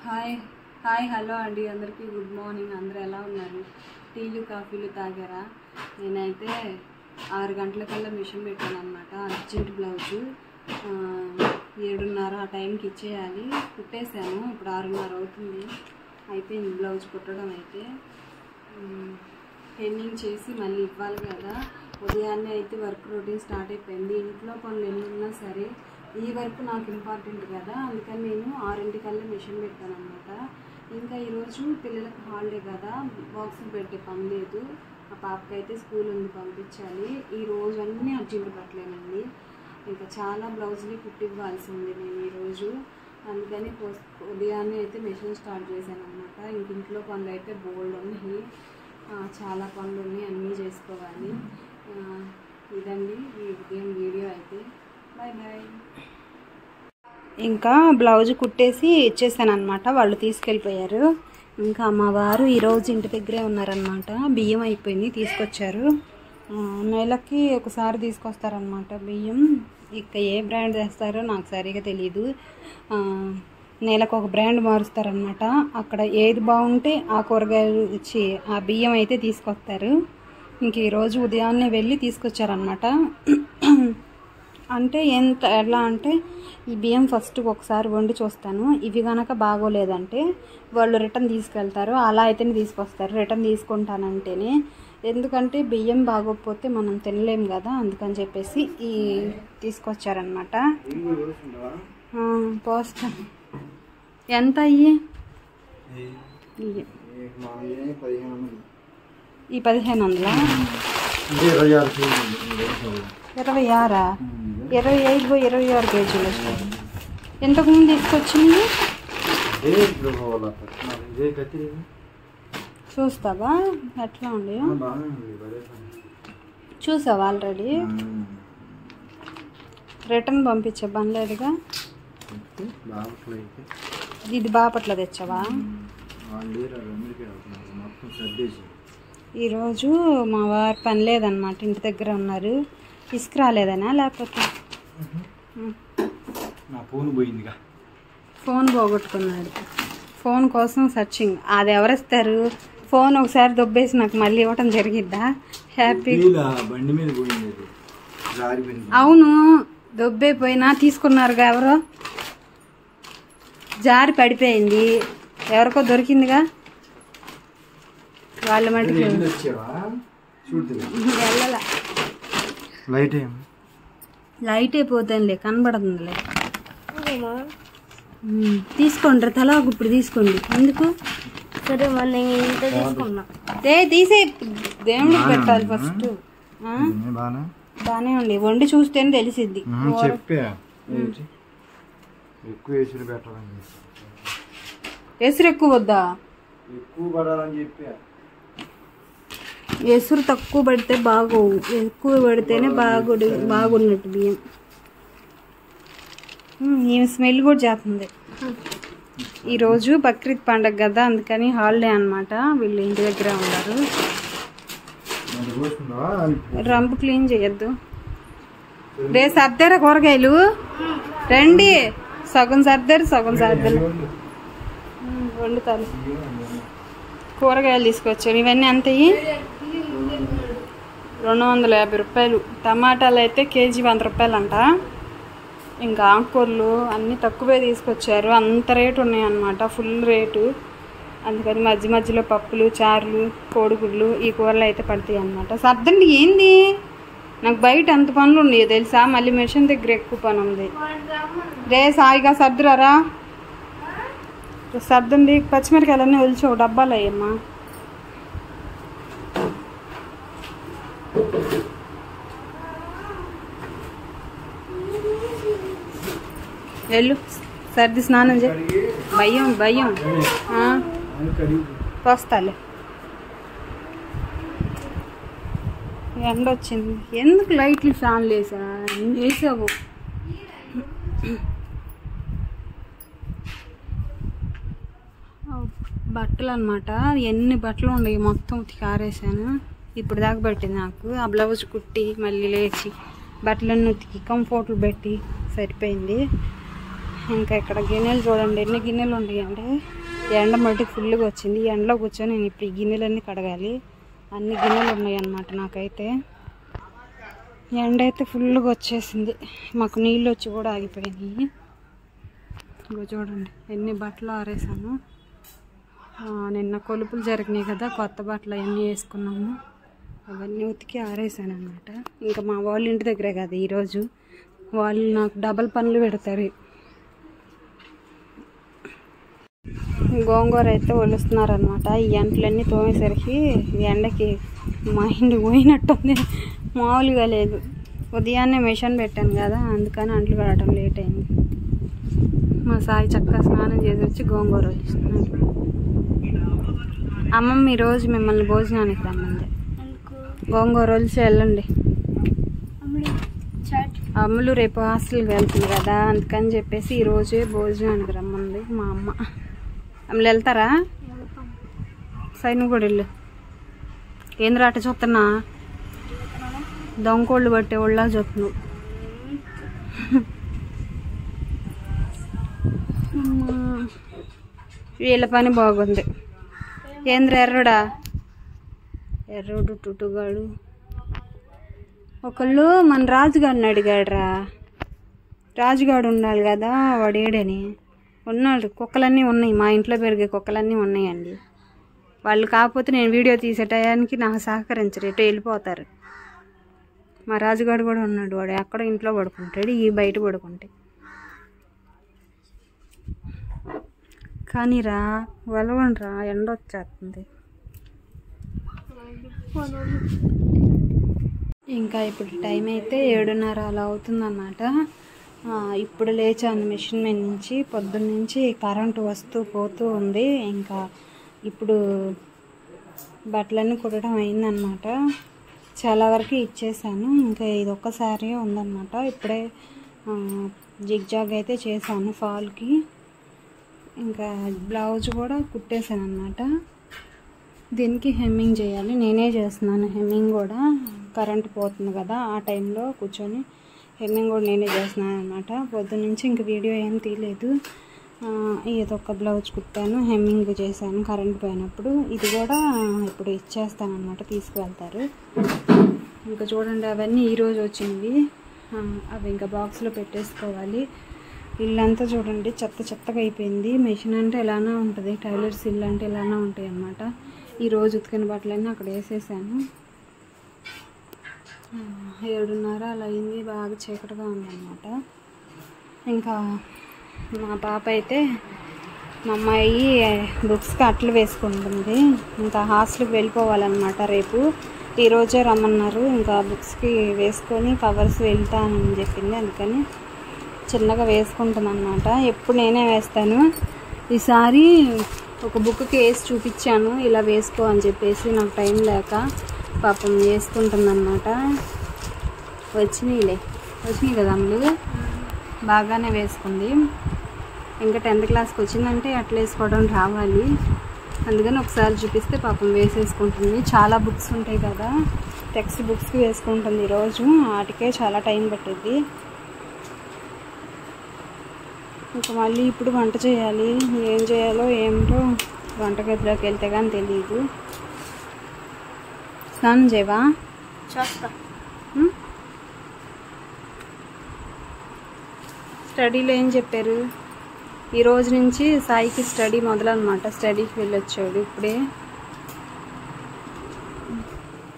Hi hello అండి, అందరికీ good morning. అందరూ ఎలా ఉన్నారు? టీలు కాఫీలు తాగారా? నేనైతే 6 గంటలకల్లా మిషన్ పెట్టాను అనమాట. అర్జెంట్ బ్లౌజు 7:30 ఆ టైంకి ఇచ్చేయాలి. కుట్టేశాను. ఇప్పుడు 6:30 అవుతుంది. అయిపోయింది బ్లౌజ్ కుట్టడం. అయితే పెండింగ్ చేసి మళ్ళీ ఇవ్వాలి కదా. ఉదయాన్నే అయితే వర్క్ రొటీన్ స్టార్ట్ అయిపోయింది. ఇంట్లో పనులు ఎన్ని ఉన్నా సరే ఈ వర్క్ నాకు ఇంపార్టెంట్ కదా, అందుకని నేను 6 మిషన్ పెట్టాను అనమాట. ఇంకా ఈరోజు పిల్లలకు హాలిడే కదా, బాక్సులు పెట్టే పని లేదు. ఆ పాపకి అయితే స్కూల్ ఉంది, పంపించాలి. ఈ రోజు అన్నీ అర్జెంట్ పట్టలేనండి. ఇంకా చాలా బ్లౌజులు కుట్టివ్వాల్సి ఉంది నేను ఈరోజు. అందుకని ఉదయాన్నే అయితే మిషన్ స్టార్ట్ చేశాను అనమాట. ఇంక ఇంట్లో పనులు అయితే బోల్డ్ ఉన్నాయి, చాలా పనులు ఉన్నాయి, అన్నీ చేసుకోవాలి. ఇదండి ఈ ఉదయం వీడియో అయితే. Bye bye. ఇంకా బ్లౌజ్ కుట్టేసి ఇచ్చేసాను అనమాట. వాళ్ళు తీసుకెళ్ళిపోయారు. ఇంకా మా వారు ఈరోజు ఇంటి దగ్గరే ఉన్నారనమాట. బియ్యం అయిపోయింది, తీసుకొచ్చారు. నెలకి ఒకసారి తీసుకొస్తారనమాట బియ్యం. ఇక ఏ బ్రాండ్ వేస్తారో నాకు సరిగా తెలీదు. నెలకు ఒక బ్రాండ్ మారుస్తారనమాట. అక్కడ ఏది బాగుంటే ఆ కూరగాయలు ఇచ్చి ఆ బియ్యం అయితే తీసుకొస్తారు. ఇంక ఈరోజు ఉదయాన్నే వెళ్ళి తీసుకొచ్చారనమాట. అంటే ఎలా అంటే ఈ బియ్యం ఫస్ట్ ఒకసారి వండి చూస్తాను. ఇవి కనుక బాగోలేదంటే వాళ్ళు రిటర్న్ తీసుకెళ్తారు. అలా అయితేనే తీసుకొస్తారు. రిటర్న్ తీసుకుంటానంటేనే, ఎందుకంటే బియ్యం బాగోకపోతే మనం తినలేం కదా, అందుకని చెప్పేసి ఈ తీసుకొచ్చారనమాట. పోస్తా ఎంత అయ్యి ఈ 1500 26 26 కేజీలు ఎంతకుముందు తీసుకొచ్చింది. చూస్తావా ఎట్లా ఉండి? చూసావా ఆల్రెడీ? రిటర్న్ పంపించే పనిలేదుగా. ఇది బాపట్ల తెచ్చావా? ఈరోజు మా వారు పని లేదన్నమాట, ఇంటి దగ్గర ఉన్నారు. ఇసుక రాలేదనా లేకపోతే ఫోన్ పోగొట్టుకున్నాడు. ఫోన్ కోసం సర్చింగ్. అది ఎవరిస్తారు? ఫోన్ ఒకసారి దొబ్బేసి నాకు మళ్ళీ ఇవ్వటం జరిగిద్దా? హ్యాపీ. అవును, దొబ్బైపోయినా తీసుకున్నారుగా ఎవరో. జారి పడిపోయింది, ఎవరికో దొరికిందిగా. వాళ్ళ మటుకు వెళ్ళలా. లైట్ అయిపోతానులే, కనబడుతుందిలే. తీసుకోండి, తలా ఇప్పుడు తీసుకోండి. ఎందుకు? సరే మళ్ళీ తీసుకున్నా. తీసే దేవుడికి పెట్టాలి ఫస్ట్. బానే ఉంది, వండి చూస్తేనే తెలిసిద్ది. ఎసురు ఎక్కువ వద్దా? ఎసురు తక్కువ పడితే బాగోవు, ఎక్కువ పడితేనే బాగున్నట్టు బియ్యం. ఈ స్మెల్ కూడా చేస్తుంది. ఈరోజు బక్రీద్ పండగ కదా, అందుకని హాలిడే అనమాట. వీళ్ళు ఇంటి దగ్గర ఉన్నారు. రంపు క్లీన్ చేయొద్దు. రే సర్దారా కూరగాయలు, రండి. సగం సర్దారు, సగం సర్దారు. వండుతాను. కూరగాయలు తీసుకొచ్చాను. ఇవన్నీ అంతయి 250 రూపాయలు. టమాటాలు అయితే కేజీ 100 రూపాయలు అంట. ఇంకా ఆకుకూరలు అన్నీ తక్కువే తీసుకొచ్చారు. అంత రేటు ఉన్నాయన్నమాట, ఫుల్ రేటు. అందుకని మధ్య మధ్యలో పప్పులు, చారులు, కోడిగుడ్లు, ఈ కూరలు అయితే పడతాయి అన్నమాట. సర్దండి. ఏంది, నాకు బయట అంత పనులు ఉన్నాయి తెలుసా. మళ్ళీ మిషన్ దగ్గర ఎక్కువ పని ఉంది. రే సాయిగా సర్దురారా, సర్దండి. పచ్చిమిరకాయలన్నీ ఒలిచావు డబ్బాలు అయ్యమ్మా. వెళ్ళు, సర్ది స్నానం చే. భయం పోస్తాలే. ఎండ వచ్చింది. ఎందుకు లైట్లు ఫ్యాన్లు వేసావు? బట్టలు అనమాట. ఎన్ని బట్టలు ఉన్నాయి మొత్తం ఉతికి ఆరేసాను. ఇప్పుడు దాకా పెట్టింది నాకు. ఆ బ్లౌజ్ కుట్టి మళ్ళీ లేచి బట్టలన్నీ ఉతికి కంఫర్ట్లు పెట్టి సరిపోయింది. ఇంకా ఇక్కడ గిన్నెలు చూడండి ఎన్ని గిన్నెలు ఉన్నాయంటే ఎండ మట్టికి ఫుల్గా వచ్చింది. ఈ ఎండలో కూర్చొని నేను ఇప్పుడు ఈ గిన్నెలన్నీ కడగాలి. అన్ని గిన్నెలు ఉన్నాయి అన్నమాట. నాకైతే ఎండ అయితే ఫుల్గా వచ్చేసింది. మాకు నీళ్ళు వచ్చి కూడా ఆగిపోయినాయి. ఇగో చూడండి ఎన్ని బట్టలు ఆరేసాను. నిన్న కొలుపులు జరిగినాయి కదా, కొత్త బట్టలు అవన్నీ వేసుకున్నాము. అవన్నీ ఉతికి ఆరేసాను అన్నమాట. ఇంకా మా వాళ్ళ ఇంటి దగ్గరే కదా ఈరోజు, వాళ్ళు నాకు డబల్ పనులు పెడతారు. గోంగూర అయితే ఒలుస్తున్నారనమాట. ఈ ఎంటలన్నీ తోమేసరికి ఎండకి మైండ్ పోయినట్టుంది, మామూలుగా లేదు. ఉదయాన్నే మిషన్ పెట్టాను కదా, అందుకని అంట్లు కడటం లేట్ అయింది. మా సాయి చక్కగా స్నానం చేసి వచ్చి గోంగూర ఒలుస్తున్నాడు. అమ్మమ్మ ఈరోజు మిమ్మల్ని భోజనానికి రమ్మంది. గోంగూర ఒలిచి వెళ్ళండి. అమ్ములు రేపు హాస్టల్కి వెళ్తుంది కదా, అందుకని చెప్పేసి ఈరోజే భోజనానికి రమ్మంది మా అమ్మ. అమ్మలు వెళ్తారా? సై నువ్వు కూడా వెళ్ళు. ఏంద్ర అట్ట చూస్తున్నా? దొంగకోళ్ళు పట్టే వాళ్ళ చూస్తున్నావు. వీళ్ళ పని బాగుంది. ఏంద్ర ఎర్రడా? ఎర్రోడు టుటుగాడు. ఒకళ్ళు మన రాజుగాడిని అడిగాడురా. రాజుగాడు ఉండాలి కదా, వాడు ఏడని ఉన్నాడు. కుక్కలన్నీ ఉన్నాయి, మా ఇంట్లో పెరిగే కుక్కలన్నీ ఉన్నాయండి. వాళ్ళు కాకపోతే నేను వీడియో తీసే టయానికి నాకు సహకరించరు, ఎటు వెళ్ళిపోతారు. మా రాజుగాడు కూడా ఉన్నాడు. వాడు ఎక్కడ ఇంట్లో పడుకుంటాడు, ఈ బయట పడుకుంటే. కానీ రా వలవండి రా, ఎండ వచ్చేస్తుంది. ఇంకా ఇప్పుడు టైం అయితే 7:30 అలా అవుతుందన్నమాట. ఇప్పుడు లేచాను మిషన్ మీద నుంచి. పొద్దున్నుంచి కరెంటు వస్తూ పోతూ ఉంది. ఇంకా ఇప్పుడు బట్టలన్నీ కుట్టడం అయిందనమాట. చాలా వరకు ఇచ్చేసాను. ఇంకా ఇది ఒక్కసారి ఉందన్నమాట. ఇప్పుడే జిగ్జాగ్ అయితే చేశాను ఫాల్కి. ఇంకా బ్లౌజ్ కూడా కుట్టేశాను అన్నమాట. దీనికి హెమ్మింగ్ చేయాలి, నేనే చేస్తున్నాను హెమ్మింగ్ కూడా. కరెంటు పోతుంది కదా, ఆ టైంలో కూర్చొని హెమ్మింగ్ కూడా నేనే చేస్తున్నాను అనమాట. పొద్దున్న నుంచి ఇంక వీడియో ఏం తీయలేదు. ఏదో ఒక బ్లౌజ్ కుట్టాను, హెమ్మింగ్ చేశాను కరెంట్ పోయినప్పుడు. ఇది కూడా ఇప్పుడు ఇచ్చేస్తాను అనమాట, తీసుకువెళ్తారు. ఇంకా చూడండి అవన్నీ ఈరోజు వచ్చినవి. అవి ఇంకా బాక్స్లో పెట్టేసుకోవాలి. ఇల్లంతా చూడండి చెత్త చెత్తగా అయిపోయింది. మెషిన్ అంటే ఎలానే ఉంటుంది, టైలర్స్ ఇల్లు అంటే ఎలానే ఉంటాయి అన్నమాట. ఈరోజు ఉతికిన బట్టలన్నీ అక్కడ వేసేసాను. 7:30 అలా అయింది. బాగా చీకటిగా ఉందన్నమాట. ఇంకా మా పాప అయితే మా అమ్మాయి బుక్స్కి అట్లు వేసుకుంటుంది. ఇంకా హాస్టల్కి వెళ్ళిపోవాలన్నమాట రేపు. ఈరోజే రమ్మన్నారు. ఇంకా బుక్స్కి వేసుకొని కవర్స్ వెళ్తానని చెప్పింది. అందుకని చిన్నగా వేసుకుంటాను అన్నమాట. ఎప్పుడు నేనే వేస్తాను. ఈసారి ఒక బుక్కి వేసి చూపించాను, ఇలా వేసుకో అని చెప్పేసి. నాకు టైం లేక పాపం వేసుకుంటుంది అన్నమాట. వచ్చినాయి కదా అమ్ములు, బాగానే వేసుకుంది. ఇంకా 10th క్లాస్కి వచ్చిందంటే అట్లా వేసుకోవడం రావాలి. అందుకని ఒకసారి చూపిస్తే పాపం వేసేసుకుంటుంది. చాలా బుక్స్ ఉంటాయి కదా, టెక్స్ట్ బుక్స్కి వేసుకుంటుంది ఈరోజు. వాటికే చాలా టైం పట్టింది. ఇంకా మళ్ళీ ఇప్పుడు వంట చేయాలి. ఏం చేయాలో ఏమిటో వంటగదిలోకి వెళ్తే కానీ తెలియదు. స్నానం చేయవా? చేస్తా. స్టడీలో ఏం చెప్పారు? ఈ రోజు నుంచి సాయికి స్టడీ మొదలన్నమాట. స్టడీకి వెళ్ళొచ్చాడు ఇప్పుడే.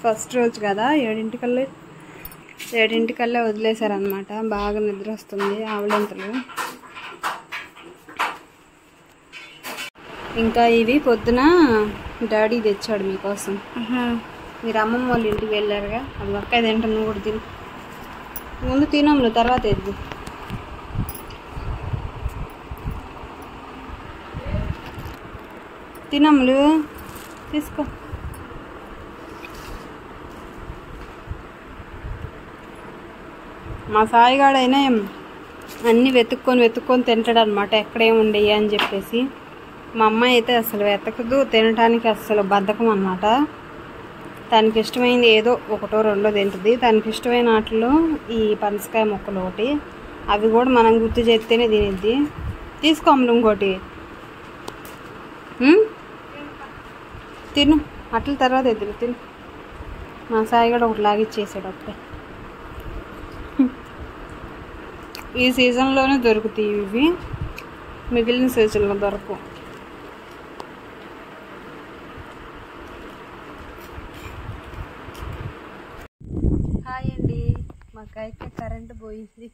ఫస్ట్ రోజు కదా, 7:00కల్లా వదిలేశారనమాట. బాగా నిద్ర వస్తుంది, ఆవలింతలు. ఇంకా ఇవి పొద్దున డాడీ తెచ్చాడు మీకోసం. మీరు అమ్మమ్మ వాళ్ళ ఇంటికి వెళ్ళారుగా, అది ఒక్క తింటా. నువ్వు కూడా తిను. ముందు తినములు, తర్వాత ఎద్దు. తినములు తీసుకో. మా సాయిగాడైనా అన్నీ వెతుక్కొని తింటాడు అనమాట, ఎక్కడేముండయి అని చెప్పేసి. మా అమ్మాయి అయితే అసలు వెతకదు, తినడానికి అసలు బద్ధకం అనమాట. తనకి ఇష్టమైంది ఏదో ఒకటో రెండో తింటుంది. తనకి ఇష్టమైన వాటిలో ఈ పనసకాయ ముక్కలు ఒకటి, అవి కూడా మనం గుర్తు చేస్తేనే తినేద్ది. తీసుకోమలు ఇంకోటి తిను, అట్ల తర్వాత ఎదురు తిను. మా సాయి కూడా ఒకటి లాగిచ్చేసాడు అప్పుడే. ఈ సీజన్లోనే దొరుకుతాయి ఇవి, మిగిలిన సీజన్లో దొరకవు. హాయ్ అండి, మాకైతే కరెంటు పోయింది,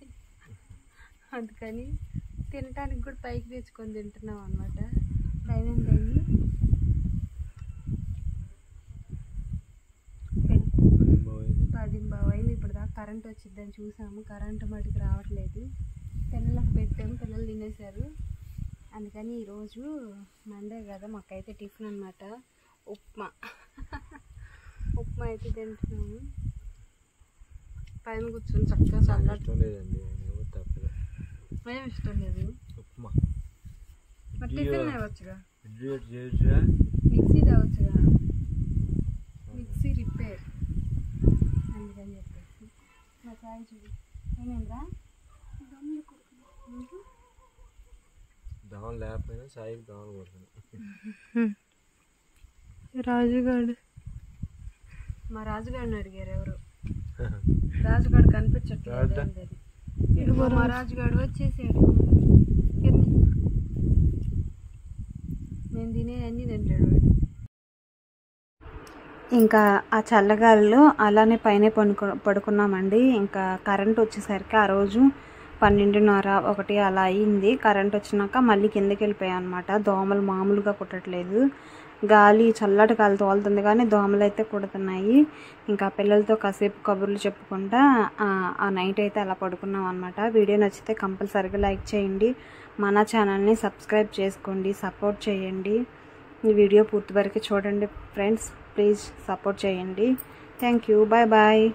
అందుకని తినటానికి కూడా పైకి తెచ్చుకొని తింటున్నాం అనమాట. టైం ఎంత అయింది? 10:15 అయింది. ఇప్పుడు దాకా కరెంట్ వచ్చిద్దని చూసాము, కరెంటు మటుకు రావట్లేదు. పిల్లలకు పెట్టాము, పిల్లలు తినేశారు. అందుకని ఈరోజు మండే కదా, మాకైతే టిఫిన్ అనమాట, ఉప్మా. ఉప్మా అయితే తింటున్నాము. పైన కూర్చొని చక్కగా చల్లటి. ఏం ఇష్టం లేదు ఉప్మా. మరి టిఫిన్ తేవచ్చుగా, మిక్సీ తేవచ్చుగా, మిక్సీ రిపేర్, అందుకని చెప్పేసి. మా సాయి చూడు ఏమైందా, దోమలు లేకపోయినా సాయికి దోమలు కొడుతుంది. రాజుగాడు, మా రాజుగాడిని అడిగారు ఎవరు, రాజుగాడు కనిపించట్లేదు. మా రాజుగాడు వచ్చేసాడు. మేము తినేవన్నీ తింటాడు. ఇంకా ఆ చల్లగాలిలో అలానే పైన పడుకున్నామండి. ఇంకా కరెంట్ వచ్చేసరికి ఆ రోజు 12:30, 1 అలా అయింది. కరెంట్ వచ్చినాక మళ్ళీ కిందకి వెళ్ళిపోయాయి అనమాట. దోమలు మామూలుగా కుట్టట్లేదు, గాలి చల్లటి గాలి తోలుతుంది కానీ దోమలు అయితే కుడుతున్నాయి. ఇంకా పిల్లలతో కాసేపు కబుర్లు చెప్పుకుంటా ఆ నైట్ అయితే అలా పడుకున్నాం అనమాట. వీడియో నచ్చితే కంపల్సరీగా లైక్ చేయండి, మన ఛానల్ని సబ్స్క్రైబ్ చేసుకోండి, సపోర్ట్ చేయండి. ఈ వీడియో పూర్తి వరకు చూడండి ఫ్రెండ్స్, ప్లీజ్ సపోర్ట్ చేయండి. Thank you, bye bye.